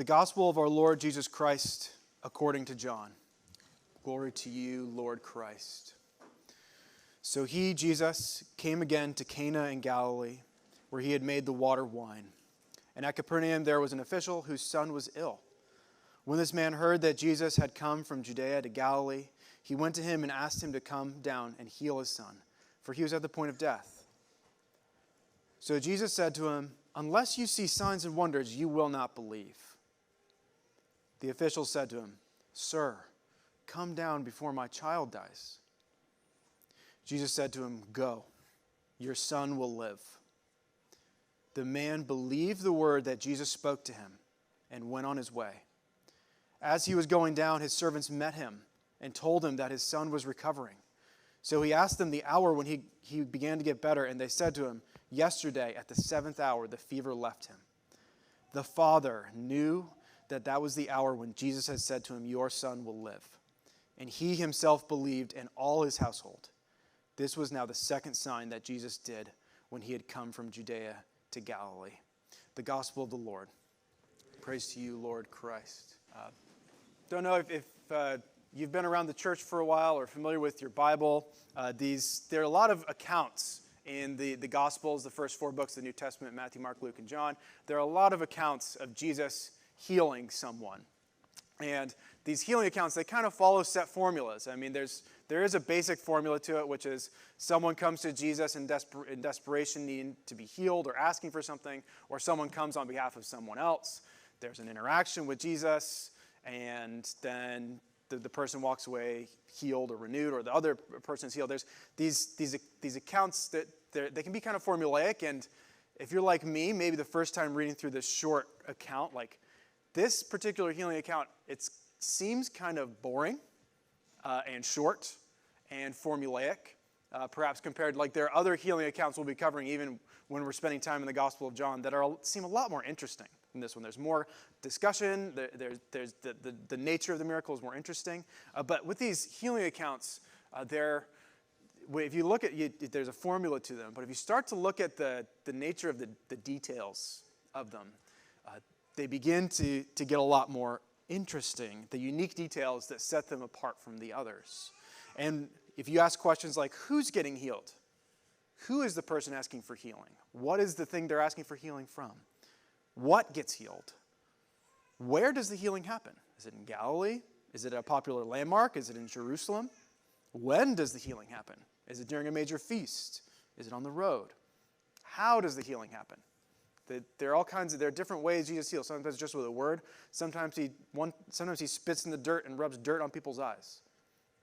The gospel of our Lord Jesus Christ according to John. Glory to you, Lord Christ. So he, Jesus, came again to Cana in Galilee, where he had made the water wine. And at Capernaum there was an official whose son was ill. When this man heard that Jesus had come from Judea to Galilee, he went to him and asked him to come down and heal his son, for he was at the point of death. So Jesus said to him, "Unless you see signs and wonders, you will not believe." The official said to him, "Sir, come down before my child dies." Jesus said to him, "Go, your son will live." The man believed the word that Jesus spoke to him and went on his way. As he was going down, his servants met him and told him that his son was recovering. So he asked them the hour when he began to get better, and they said to him, "Yesterday at the 7th hour the fever left him." The father knew that was the hour when Jesus had said to him, "Your son will live." And he himself believed, and all his household. This was now the second sign that Jesus did when he had come from Judea to Galilee. The gospel of the Lord. Praise to you, Lord Christ. Don't know if you've been around the church for a while or familiar with your Bible. There are a lot of accounts in the Gospels, the first 4 books of the New Testament, Matthew, Mark, Luke, and John. There are a lot of accounts of Jesus healing someone. And these healing accounts, they kind of follow set formulas. I mean, there is a basic formula to it, which is someone comes to Jesus in desperation, needing to be healed or asking for something, or someone comes on behalf of someone else. There's an interaction with Jesus, and then the person walks away healed or renewed, or the other person is healed. There's these accounts that they can be kind of formulaic, and if you're like me, maybe the first time reading through this short account, like this particular healing account, it seems kind of boring and short and formulaic, perhaps compared, like there are other healing accounts we'll be covering even when we're spending time in the Gospel of John that seem a lot more interesting than this one. There's more discussion. There's the nature of the miracle is more interesting. But with these healing accounts, if you look at, there's a formula to them. But if you start to look at the nature of the details of them, they begin to get a lot more interesting, the unique details that set them apart from the others. And if you ask questions like, who's getting healed? Who is the person asking for healing? What is the thing they're asking for healing from? What gets healed? Where does the healing happen? Is it in Galilee? Is it a popular landmark? Is it in Jerusalem? When does the healing happen? Is it during a major feast? Is it on the road? How does the healing happen? There are different ways Jesus heals. Sometimes just with a word. Sometimes he spits in the dirt and rubs dirt on people's eyes.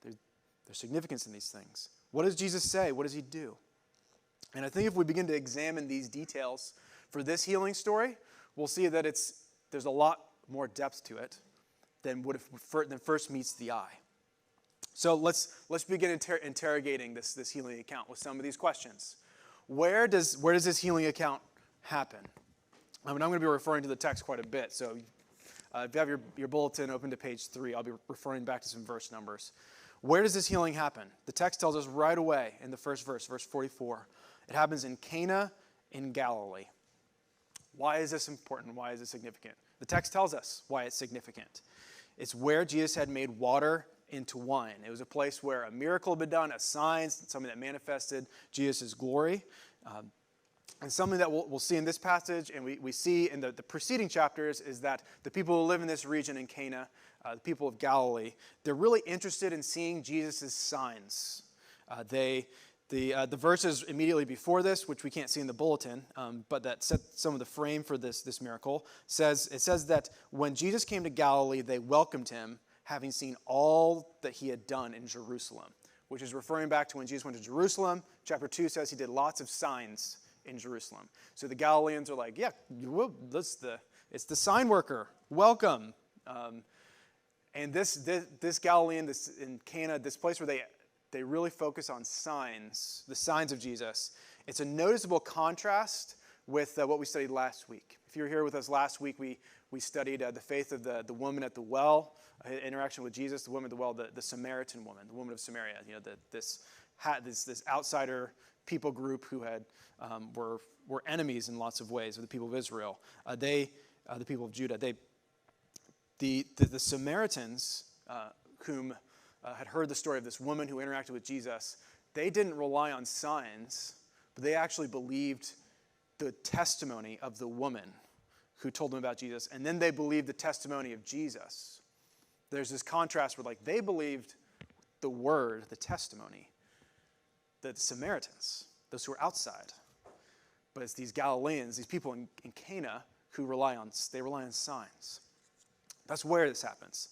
There's significance in these things. What does Jesus say? What does he do? And I think if we begin to examine these details for this healing story, we'll see that there's a lot more depth to it than first meets the eye. So let's begin interrogating this healing account with some of these questions. Where does this healing account happen? I mean, I'm going to be referring to the text quite a bit, so if you have your bulletin open to page 3, I'll be referring back to some verse numbers. Where does this healing happen? The text tells us right away in the first verse 44. It happens in Cana in Galilee. Why is this important? Why is it significant? The text tells us why it's significant. It's where Jesus had made water into wine. It was a place where a miracle had been done, a sign, something that manifested Jesus' glory. And something that we'll see in this passage, and we see in the preceding chapters, is that the people who live in this region in Cana, the people of Galilee, they're really interested in seeing Jesus' signs. The verses immediately before this, which we can't see in the bulletin, but that set some of the frame for this miracle, says that when Jesus came to Galilee, they welcomed him, having seen all that he had done in Jerusalem, which is referring back to when Jesus went to Jerusalem. Chapter 2 says he did lots of signs in Jerusalem. So the Galileans are like, yeah, it's the sign worker. Welcome. And this Galilean, in Cana, this place where they really focus on signs, the signs of Jesus. It's a noticeable contrast with what we studied last week. If you were here with us last week, we studied the faith of the woman at the well, interaction with Jesus, the woman at the well, the Samaritan woman, the woman of Samaria. You know, this outsider people group who were enemies in lots of ways of the people of Israel. The people of Judah. The Samaritans, whom had heard the story of this woman who interacted with Jesus, they didn't rely on signs, but they actually believed the testimony of the woman who told them about Jesus, and then they believed the testimony of Jesus. There's this contrast where they believed the word, the testimony, the Samaritans, those who are outside. But it's these Galileans, these people in Cana, who rely on signs. That's where this happens.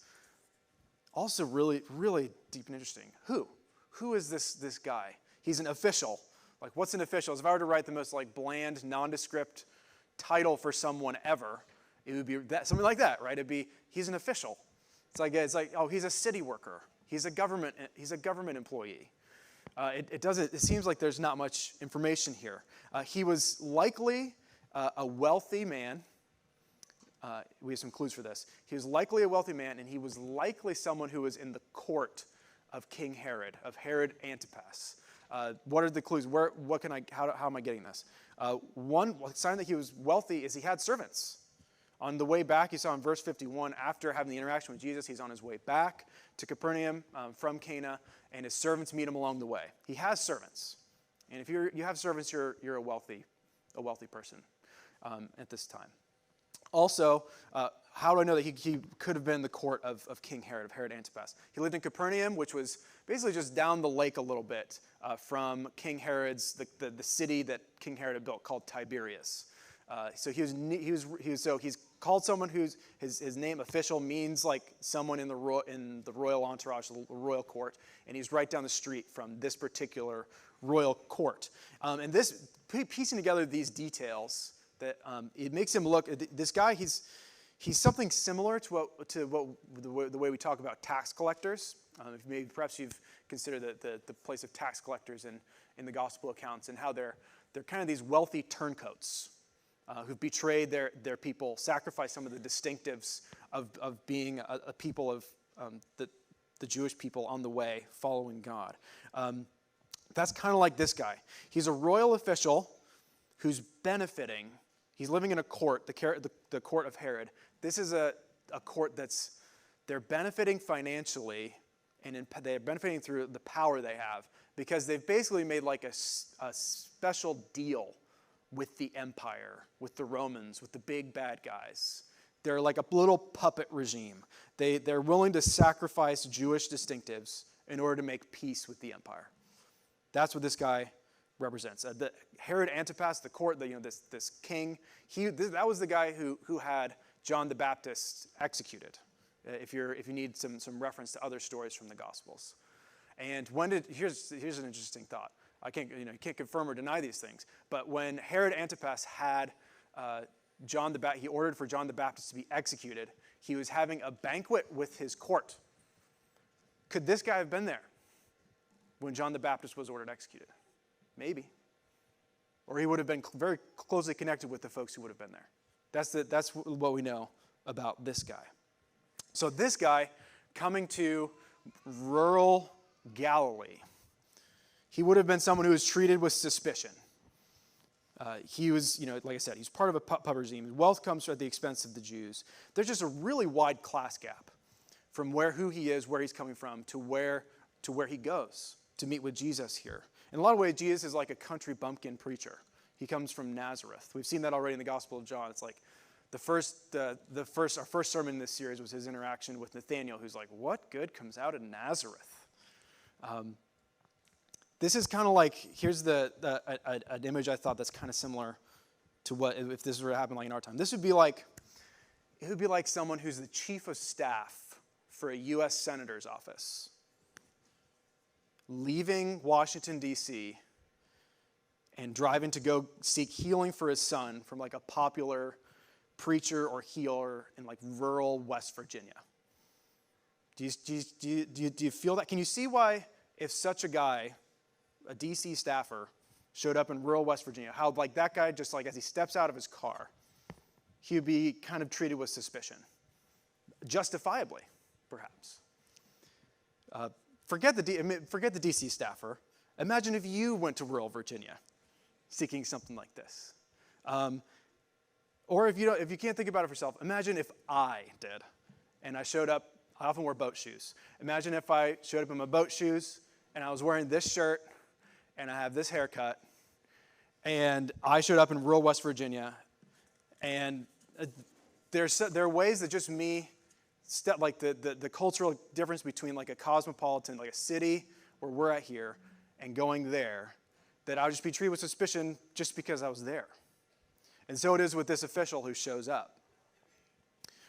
Also really, really deep and interesting. Who is this guy? He's an official. What's an official? If I were to write the most bland, nondescript title for someone ever, it would be something like that, right? It'd be, he's an official. It's like, oh, he's a city worker. He's a government employee. It seems like there's not much information here. He was likely a wealthy man. We have some clues for this. He was likely a wealthy man, and he was likely someone who was in the court of King Herod, of Herod Antipas. What are the clues? How am I getting this? One sign that he was wealthy is he had servants. On the way back, you saw in verse 51, after having the interaction with Jesus, he's on his way back to Capernaum from Cana, and his servants meet him along the way. He has servants. And if you have servants, you're a wealthy person at this time. Also, how do I know that he could have been in the court of King Herod, of Herod Antipas? He lived in Capernaum, which was basically just down the lake a little bit from King Herod's, the city that King Herod had built called Tiberias. So he's called someone whose his name official means someone in the royal entourage, the royal court, and he's right down the street from this particular royal court. And this piecing together these details, that it makes him look. This guy, he's something similar to the way we talk about tax collectors. Perhaps you've considered the place of tax collectors in the gospel accounts, and how they're kind of these wealthy turncoats who've betrayed their people, sacrificed some of the distinctives of being a people of the Jewish people on the way following God. That's kind of like this guy. He's a royal official who's benefiting. He's living in a court, the court of Herod. This is a court they're benefiting financially, and they're benefiting through the power they have, because they've basically made a special deal with the empire, with the Romans, with the big bad guys. They're like a little puppet regime. They're willing to sacrifice Jewish distinctives in order to make peace with the empire. That's what this guy represents. The Herod Antipas, the court, this king, that was the guy who had John the Baptist executed. If you need some reference to other stories from the Gospels. And here's an interesting thought. I can't confirm or deny these things, but when Herod Antipas had he ordered for John the Baptist to be executed, he was having a banquet with his court. Could this guy have been there when John the Baptist was ordered executed? Maybe. Or he would have been very closely connected with the folks who would have been there. That's what we know about this guy. So this guy coming to rural Galilee, he would have been someone who was treated with suspicion. He was, like I said, he's part of a puppet regime. Wealth comes at the expense of the Jews. There's just a really wide class gap from who he is, where he's coming from, to where he goes to meet with Jesus here. In a lot of ways, Jesus is like a country bumpkin preacher. He comes from Nazareth. We've seen that already in the Gospel of John. It's like our first sermon in this series was his interaction with Nathanael, who's like, "What good comes out of Nazareth?" This is kind of like, here's an image I thought that's kind of similar to what if this were to happen in our time. It would be like someone who's the chief of staff for a U.S. senator's office, leaving Washington, D.C., and driving to go seek healing for his son from a popular preacher or healer in rural West Virginia. Do you feel that? Can you see why, if such a guy, a D.C. staffer, showed up in rural West Virginia, how that guy, just as he steps out of his car, he would be kind of treated with suspicion, justifiably, perhaps. Forget the D.C. staffer. Imagine if you went to rural Virginia seeking something like this. Or if you can't think about it for yourself, imagine if I did. and I showed up. I often wear boat shoes. Imagine if I showed up in my boat shoes and I was wearing this shirt and I have this haircut and I showed up in rural West Virginia, and there are ways that just me, like the cultural difference between like a cosmopolitan, like a city where we're at here, and going there, that I would just be treated with suspicion just because I was there. And so it is with this official who shows up.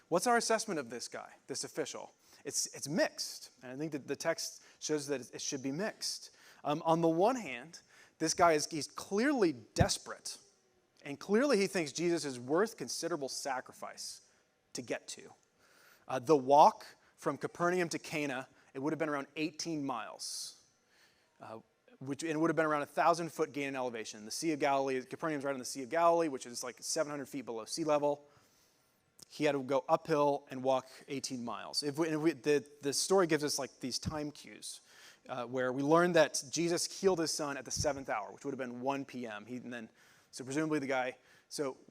What's our assessment of this guy, this official? It's mixed, and I think that the text shows that it should be mixed. On the one hand, this guy he's clearly desperate, and clearly he thinks Jesus is worth considerable sacrifice to get to. The walk from Capernaum to Cana, it would have been around 18 miles, it would have been around 1,000-foot gain in elevation. The Sea of Galilee, Capernaum's right on the Sea of Galilee, which is like 700 feet below sea level. He had to go uphill and walk 18 miles. The story gives us like these time cues where we learn that Jesus healed his son at the 7th hour, which would have been 1 p.m. So presumably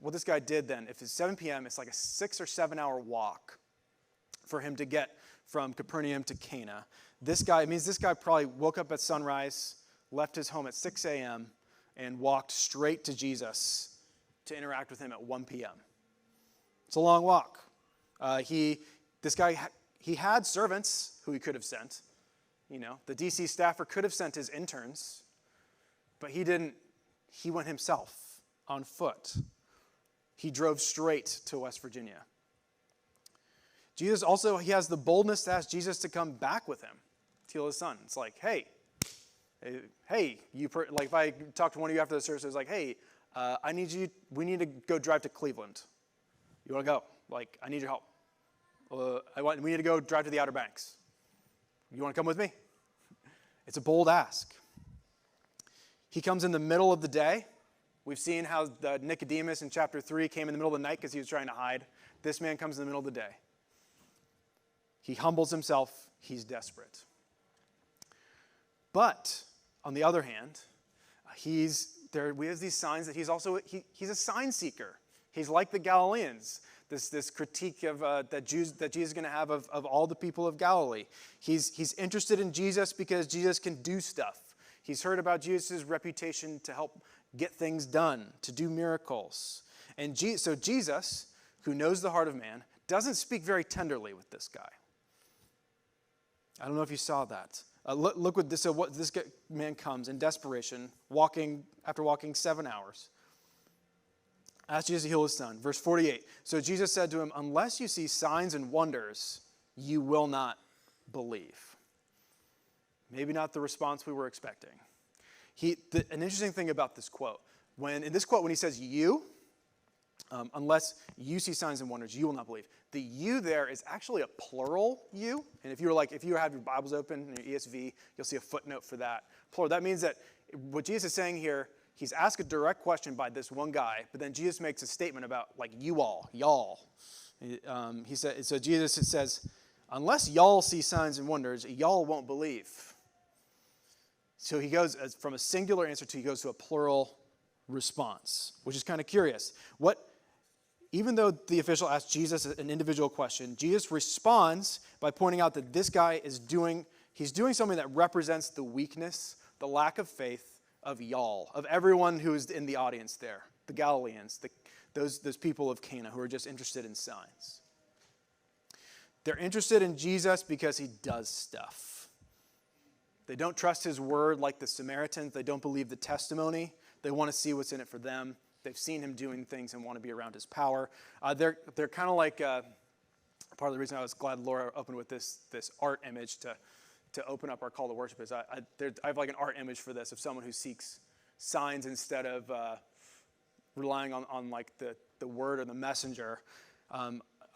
what this guy did then, if it's 7 p.m., it's like a 6 or 7 hour walk for him to get from Capernaum to Cana. This guy probably woke up at sunrise, left his home at 6 a.m., and walked straight to Jesus to interact with him at 1 p.m. It's a long walk. He had servants who he could have sent. The DC staffer could have sent his interns, but he didn't. He went himself on foot. He drove straight to West Virginia. Jesus also, he has the boldness to ask Jesus to come back with him to heal his son. It's like, hey, like if I talk to one of you after the service, it's like, hey, we need to go drive to Cleveland. You want to go? Like, I need your help. We need to go drive to the Outer Banks. You want to come with me? It's a bold ask. He comes in the middle of the day. We've seen how Nicodemus in chapter 3 came in the middle of the night because he was trying to hide. This man comes in the middle of the day. He humbles himself. He's desperate. But on the other hand, we have these signs that he's a sign seeker. He's like the Galileans, this critique of that Jesus is going to have of all the people of Galilee. He's interested in Jesus because Jesus can do stuff. He's heard about Jesus' reputation to help get things done, to do miracles. And so Jesus, who knows the heart of man, doesn't speak very tenderly with this guy. I don't know if you saw that. Look what this man comes in desperation, after walking 7 hours. Asked Jesus to heal his son. Verse 48. So Jesus said to him, unless you see signs and wonders, you will not believe. Maybe not the response we were expecting. An interesting thing about this quote, when he says you, unless you see signs and wonders, you will not believe. The you there is actually a plural you. And if you have your Bibles open in your ESV, you'll see a footnote for that. Plural. That means that what Jesus is saying here, he's asked a direct question by this one guy, but then Jesus makes a statement about like you all, y'all. Jesus says, unless y'all see signs and wonders, y'all won't believe. So he goes from a singular answer he goes to a plural response, which is kind of curious. Even though the official asked Jesus an individual question, Jesus responds by pointing out that this guy is doing something that represents the weakness, the lack of faith of y'all, of everyone who is in the audience there, the Galileans, those people of Cana who are just interested in signs. They're interested in Jesus because he does stuff. They don't trust his word like the Samaritans. They don't believe the testimony. They want to see what's in it for them. They've seen him doing things and want to be around his power. They're kind of like part of the reason I was glad Laura opened with this art image to open up our call to worship is I have like an art image for this of someone who seeks signs instead of relying on like the word or the messenger.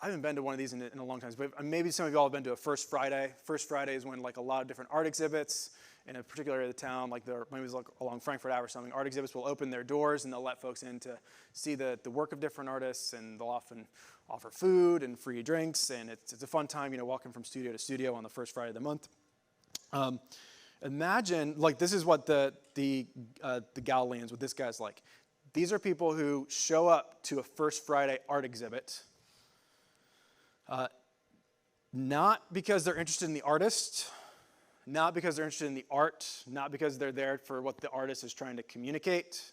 I haven't been to one of these in a long time, but maybe some of you all have been to a First Friday. First Friday is when like a lot of different art exhibits in a particular area of the town, like maybe it's like along Frankfurt Ave or something, art exhibits will open their doors and they'll let folks in to see the work of different artists, and they'll often offer food and free drinks, and it's a fun time, walking from studio to studio on the first Friday of the month. Imagine, like this is what the Galileans, what this guy's like. These are people who show up to a First Friday art exhibit Not because they're interested in the artist, not because they're interested in the art, not because they're there for what the artist is trying to communicate,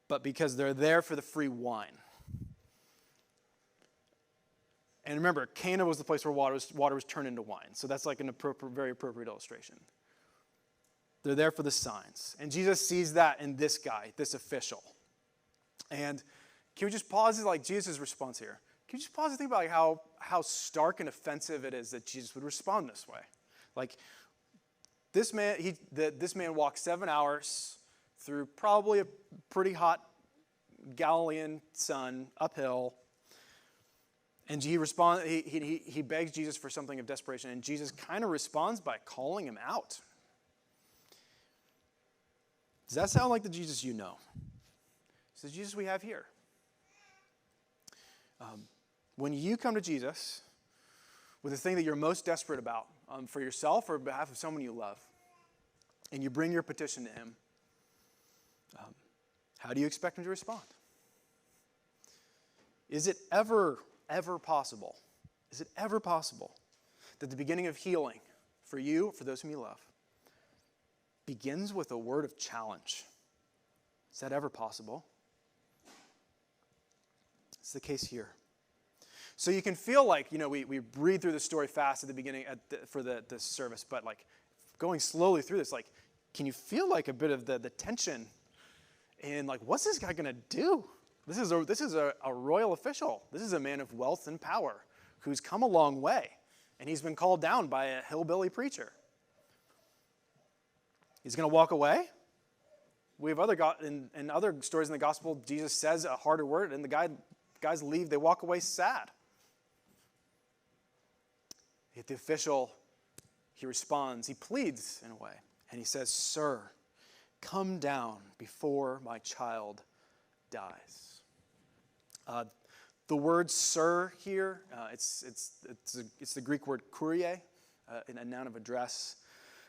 but because they're there for the free wine. And remember, Cana was the place where water was turned into wine. So that's like an very appropriate illustration. They're there for the signs. And Jesus sees that in this guy, this official. And can we just pause at Jesus' response here? Can you just pause and think about how stark and offensive it is that Jesus would respond this way? Like, this man walked 7 hours through probably a pretty hot Galilean sun, uphill, and he begs Jesus for something of desperation, and Jesus kind of responds by calling him out. Does that sound like the Jesus you know? It's the Jesus we have here. When you come to Jesus with the thing that you're most desperate about for yourself or on behalf of someone you love, and you bring your petition to him, how do you expect him to respond? Is it ever possible? Is it ever possible that the beginning of healing for you, for those whom you love, begins with a word of challenge? Is that ever possible? It's the case here. So you can feel like, we read through the story fast at the beginning for the service, but like going slowly through this, like, can you feel like a bit of the tension in like, what's this guy going to do? This is a royal official. This is a man of wealth and power who's come a long way, and he's been called down by a hillbilly preacher. He's going to walk away. We have in other stories in the gospel, Jesus says a harder word, and the guys leave. They walk away sad. Yet the official, he responds, he pleads in a way, and he says, "Sir, come down before my child dies." The word "sir" here, it's the Greek word "kurie," a noun of address.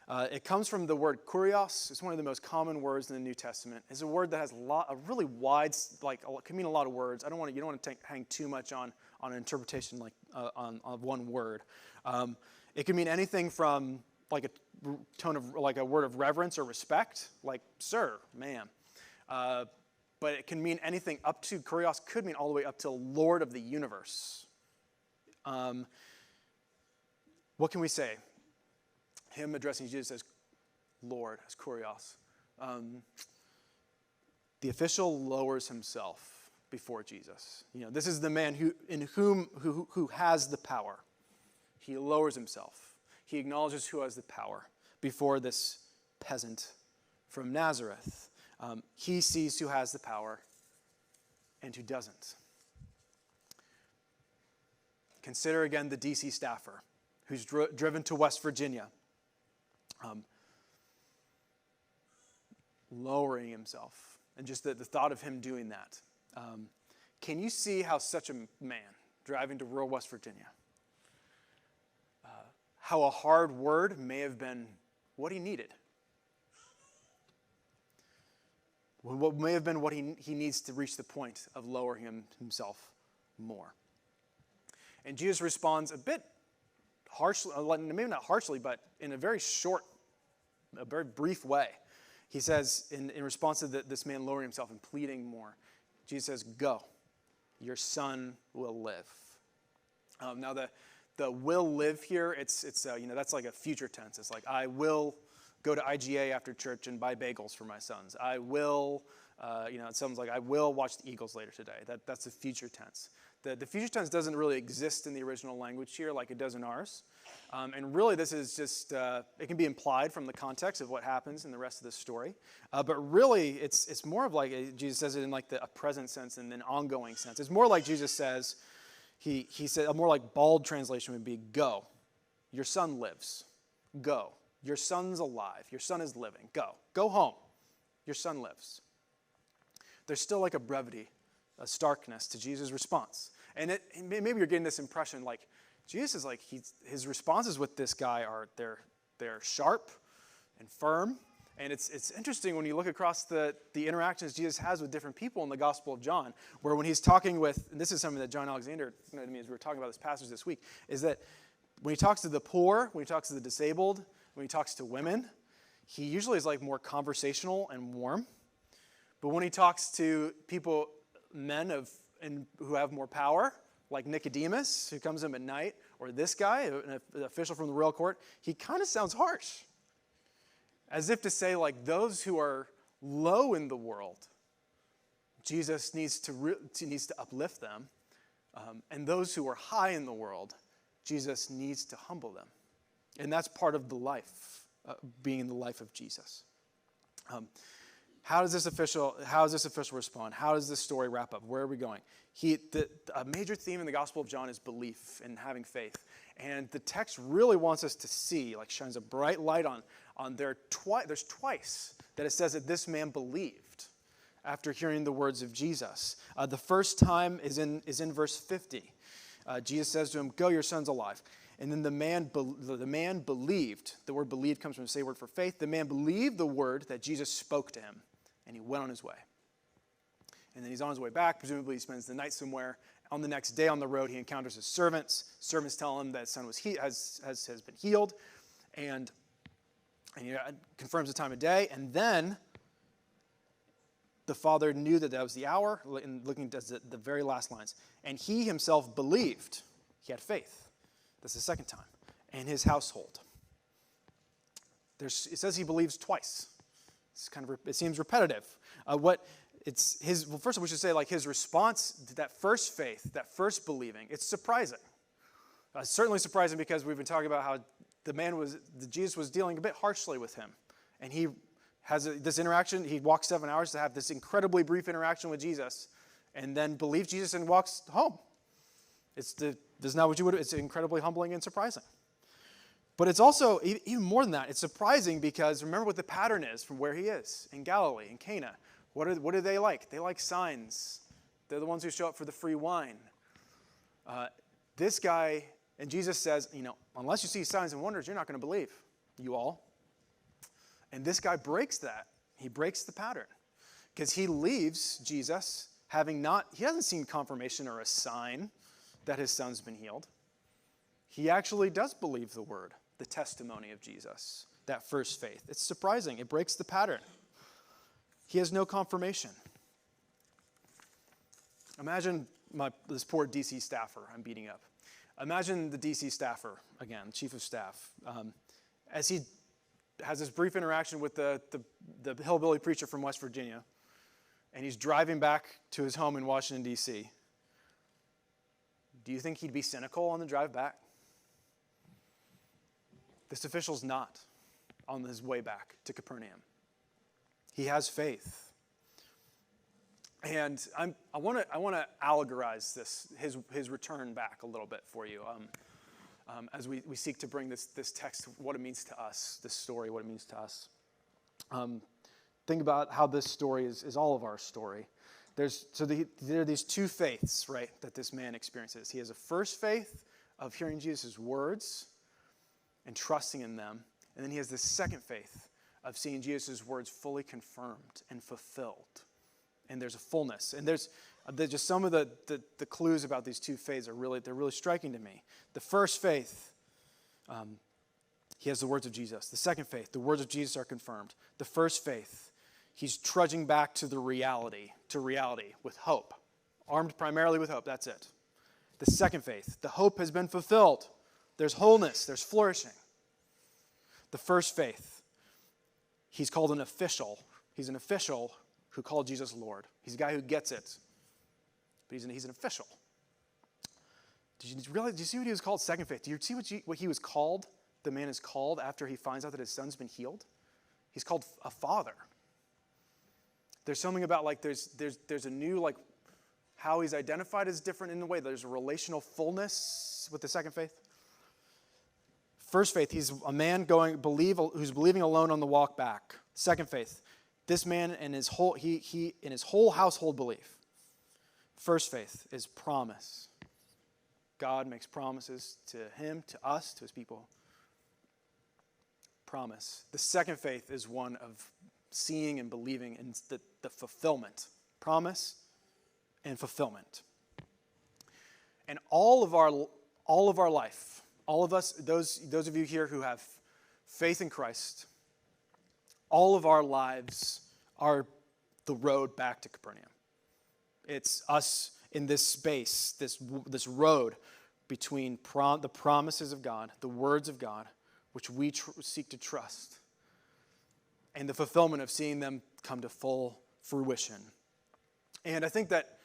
It comes from the word kurios. It's one of the most common words in the New Testament. It's a word that has a really wide, can mean a lot of words. You don't want to hang too much on an interpretation on one word. It can mean anything from like a tone of like a word of reverence or respect, like "sir," "ma'am." But it can mean anything up to, kurios could mean all the way up to Lord of the universe. What can we say? Him addressing Jesus as Lord, as kurios. The official lowers himself before Jesus. This is the man who has the power. He lowers himself. He acknowledges who has the power before this peasant from Nazareth. He sees who has the power and who doesn't. Consider again the DC staffer who's driven to West Virginia, lowering himself, and just the thought of him doing that. Can you see how such a man driving to rural West Virginia, how a hard word may have been what he needed? What may have been what he needs to reach the point of lowering himself more. And Jesus responds a bit harshly, maybe not harshly, but in a very brief way. He says, in response to this man lowering himself and pleading more, Jesus says, "Go, your son will live." Now the "will live" here, it's that's like a future tense. It's like, I will go to IGA after church and buy bagels for my sons. I will, it sounds like I will watch the Eagles later today. That's the future tense. The future tense doesn't really exist in the original language here like it does in ours. And really this is just, it can be implied from the context of what happens in the rest of the story. But really it's more of like, Jesus says it in like a present sense and an ongoing sense. It's more like Jesus says, he said, a more like bald translation would be, "Go, your son lives. Go. Your son's alive. Your son is living. Go. Go home. Your son lives." There's still like a brevity, a starkness to Jesus' response. And maybe you're getting this impression like Jesus is like, his responses with this guy they're sharp and firm, And it's interesting when you look across the interactions Jesus has with different people in the Gospel of John, where when he's talking with, and this is something that John Alexander noted to me as we were talking about this passage this week, is that when he talks to the poor, when he talks to the disabled, when he talks to women, he usually is like more conversational and warm. But when he talks to people, men who have more power, like Nicodemus, who comes to him at night, or this guy, an official from the royal court, he kind of sounds harsh. As if to say, like, those who are low in the world, Jesus needs to uplift them. And those who are high in the world, Jesus needs to humble them. And that's part of the life, being in the life of Jesus. How does this official respond? How does this story wrap up? Where are we going? A major theme in the Gospel of John is belief and having faith. And the text really wants us to see, like shines a bright light on there's twice that it says that this man believed after hearing the words of Jesus. The first time is in verse 50. Jesus says to him, "Go, your son's alive." And then the man believed. The word believed comes from the same word for faith. The man believed the word that Jesus spoke to him, and he went on his way. And then he's on his way back. Presumably he spends the night somewhere. On the next day on the road, he encounters his servants. Servants tell him that his son has been healed, and he confirms the time of day. And then the father knew that was the hour, and looking at the very last lines. And he himself believed. He had faith. That's the second time. And his household. It says he believes twice. It seems repetitive. First of all, we should say, like, his response to that first faith, that first believing, it's surprising. It's certainly surprising because we've been talking about how Jesus was dealing a bit harshly with him. And he has this interaction. He walks 7 hours to have this incredibly brief interaction with Jesus, and then believes Jesus and walks home. It's not what you would. It's incredibly humbling and surprising. But it's also, even more than that, it's surprising because remember what the pattern is from where he is, in Galilee, in Cana. What do they like? They like signs. They're the ones who show up for the free wine. This guy, and Jesus says, unless you see signs and wonders, you're not going to believe, you all. And this guy breaks that. He breaks the pattern. Because he leaves Jesus he hasn't seen confirmation or a sign that his son's been healed. He actually does believe the word, the testimony of Jesus, that first faith. It's surprising. It breaks the pattern. He has no confirmation. Imagine this poor DC staffer I'm beating up. Imagine the DC staffer, again, chief of staff, as he has this brief interaction with the hillbilly preacher from West Virginia, and he's driving back to his home in Washington, D.C. Do you think he'd be cynical on the drive back? This official's not on his way back to Capernaum. He has faith. And I want to allegorize his return back a little bit for you as we seek to bring this text, what it means to us, this story, what it means to us. Think about how this story is all of our story. There are these two faiths, right, that this man experiences. He has a first faith of hearing Jesus' words and trusting in them. And then he has this second faith of seeing Jesus' words fully confirmed and fulfilled. And there's a fullness. And there's just some of the clues about these two faiths they're really striking to me. The first faith, he has the words of Jesus. The second faith, the words of Jesus are confirmed. The first faith, he's trudging back to reality with hope. Armed primarily with hope, that's it. The second faith, the hope has been fulfilled. There's wholeness, there's flourishing. The first faith, he's called an official. He's an official who called Jesus Lord. He's a guy who gets it. But he's an official. Do you see what he was called? Second faith. Do you see what he was called? The man is called after he finds out that his son's been healed. He's called a father. There's something about there's a new how he's identified is different in a way. There's a relational fullness with the second faith. First faith, he's a man who's believing alone on the walk back. Second faith, this man and his whole household belief. First faith is promise. God makes promises to him, to us, to his people. promise. The second faith is one of seeing and believing in the fulfillment. Promise and fulfillment. And all of our life, all of us, those of you here who have faith in Christ, all of our lives are the road back to Capernaum. It's us in this space, this road between the promises of God, the words of God, which we seek to trust, and the fulfillment of seeing them come to full fruition. And I think that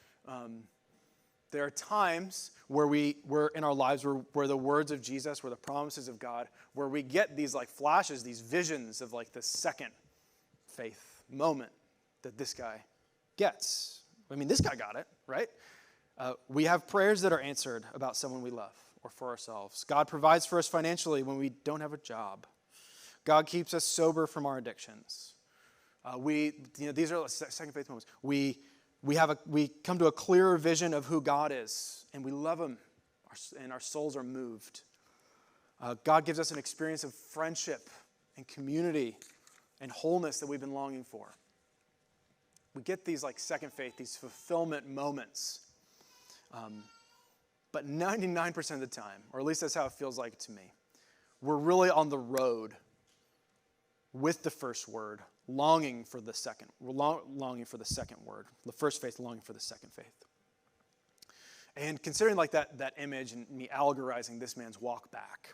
there are times where we're in our lives where the words of Jesus, where the promises of God, where we get these like flashes, these visions of like the second faith moment that this guy gets. I mean, this guy got it, right? We have prayers that are answered about someone we love or for ourselves. God provides for us financially when we don't have a job. God keeps us sober from our addictions. These are second faith moments. We come to a clearer vision of who God is, and we love him, and our souls are moved. God gives us an experience of friendship and community and wholeness that we've been longing for. We get these like second faith, these fulfillment moments. But 99% of the time, or at least that's how it feels like to me, we're really on the road with the first word, longing for the second. We're longing for the second word. The first faith, longing for the second faith. And considering like that image and me allegorizing this man's walk back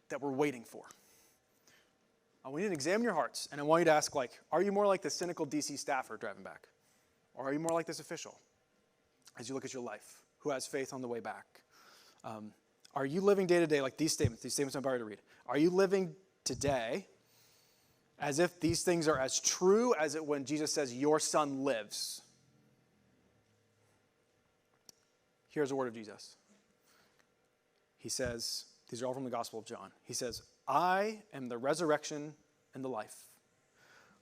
that we're waiting for. I want you to examine your hearts, and I want you to ask, like, are you more like the cynical DC staffer driving back? Or are you more like this official as you look at your life who has faith on the way back? Are you living day to day like these statements I'm about to read? Are you living today as if these things are as true as it when Jesus says, your son lives? Here's a word of Jesus. He says, these are all from the Gospel of John. He says, I am the resurrection and the life.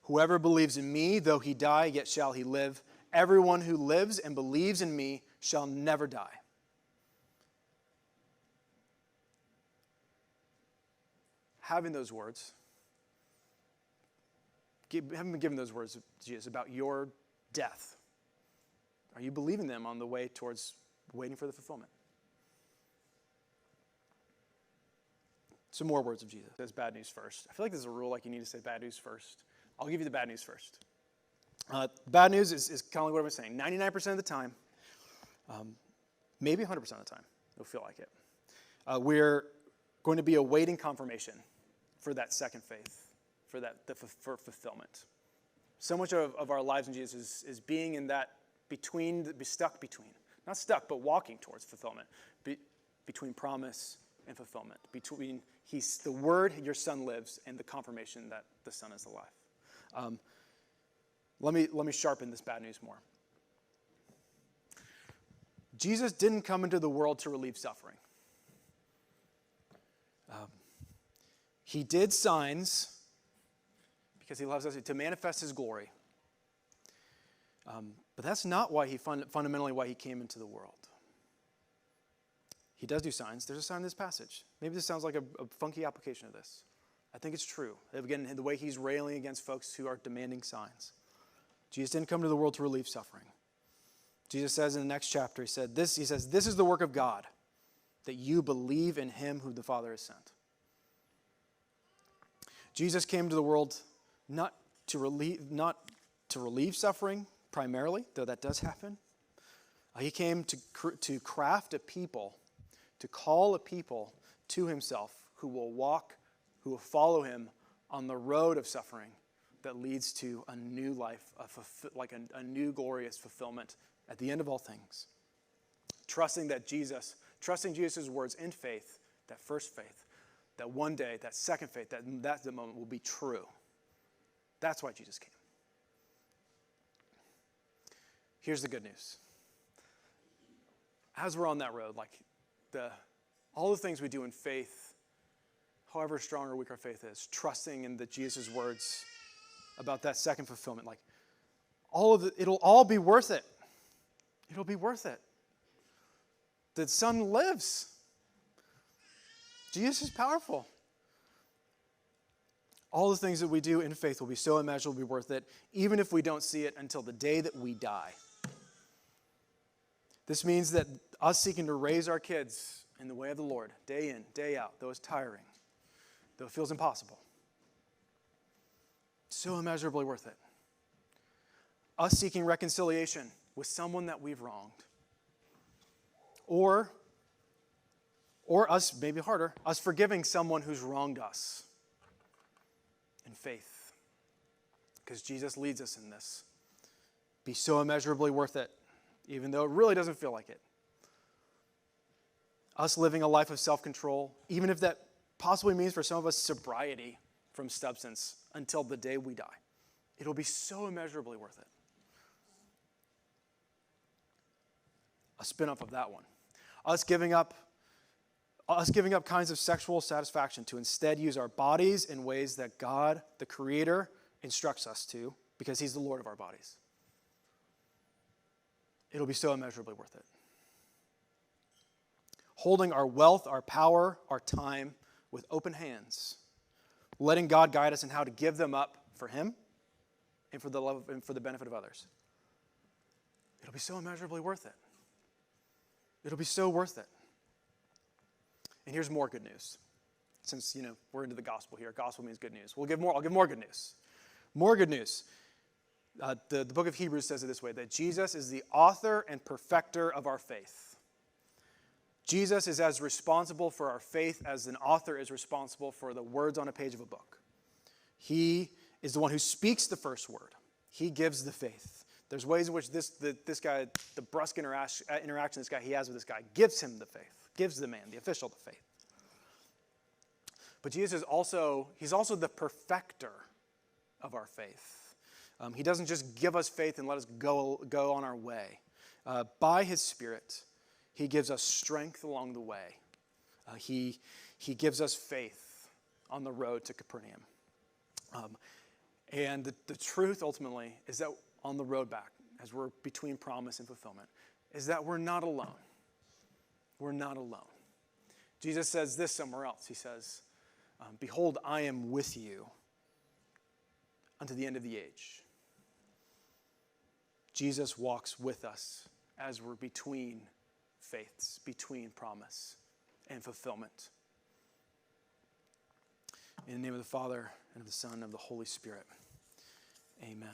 Whoever believes in me, though he die, yet shall he live. Everyone who lives and believes in me shall never die. Having those words, having been given those words of Jesus about your death, are you believing them on the way towards waiting for the fulfillment? Some more words of Jesus. It says bad news first. I feel like there's a rule like you need to say bad news first. I'll give you the bad news first. Bad news is kind of like what I'm saying. 99% of the time, maybe 100% of the time, it'll feel like it. We're going to be awaiting confirmation for that second faith, for fulfillment. So much of our lives in Jesus is being in that stuck between. Not stuck, but walking towards fulfillment. Between promise and fulfillment. Between the word, your son lives, and the confirmation that the son is alive. Let me sharpen this bad news more. Jesus didn't come into the world to relieve suffering. He did signs because he loves us to manifest his glory. But that's not why fundamentally why he came into the world. He does do signs. There's a sign in this passage. Maybe this sounds like a funky application of this. I think it's true. Again, the way he's railing against folks who are demanding signs. Jesus didn't come to the world to relieve suffering. Jesus says in the next chapter, he says, this is the work of God, that you believe in him who the Father has sent. Jesus came to the world not to relieve suffering primarily, though that does happen. He came to craft a people, to call a people to himself who will follow him on the road of suffering that leads to a new life, a new glorious fulfillment at the end of all things. Trusting Jesus' words in faith, that first faith, that one day, that second faith, that the moment will be true. That's why Jesus came. Here's the good news. As we're on that road, all the things we do in faith, however strong or weak our faith is, trusting in Jesus' words about that second fulfillment, it'll all be worth it. It'll be worth it. The Son lives. Jesus is powerful. All the things that we do in faith will be so immeasurably worth it, even if we don't see it until the day that we die. This means that us seeking to raise our kids in the way of the Lord, day in, day out, though it's tiring, though it feels impossible, so immeasurably worth it. Us seeking reconciliation with someone that we've wronged. Or us, maybe harder, us forgiving someone who's wronged us in faith. Because Jesus leads us in this. Be so immeasurably worth it, even though it really doesn't feel like it. Us living a life of self-control, even if that possibly means for some of us sobriety from substance until the day we die. It'll be so immeasurably worth it. A spin-off of that one. Us giving up kinds of sexual satisfaction to instead use our bodies in ways that God, the Creator, instructs us to, because He's the Lord of our bodies. It'll be so immeasurably worth it. Holding our wealth, our power, our time with open hands, letting God guide us in how to give them up for Him and for the love and for the benefit of others. It'll be so immeasurably worth it. It'll be so worth it. And here's more good news. Since, we're into the gospel here. Gospel means good news. I'll give more good news. More good news. The book of Hebrews says it this way, that Jesus is the author and perfecter of our faith. Jesus is as responsible for our faith as an author is responsible for the words on a page of a book. He is the one who speaks the first word. He gives the faith. There's ways in which this guy, the brusque interaction this guy he has with this guy, gives him the faith, gives the man, the official, the faith. But Jesus is he's also the perfecter of our faith. He doesn't just give us faith and let us go on our way. By His Spirit, He gives us strength along the way. He gives us faith on the road to Capernaum. And the truth ultimately is that on the road back, as we're between promise and fulfillment, is that we're not alone. We're not alone. Jesus says this somewhere else. He says, behold, I am with you unto the end of the age. Jesus walks with us as we're between faiths, between promise and fulfillment. In the name of the Father, and of the Son, and of the Holy Spirit. Amen.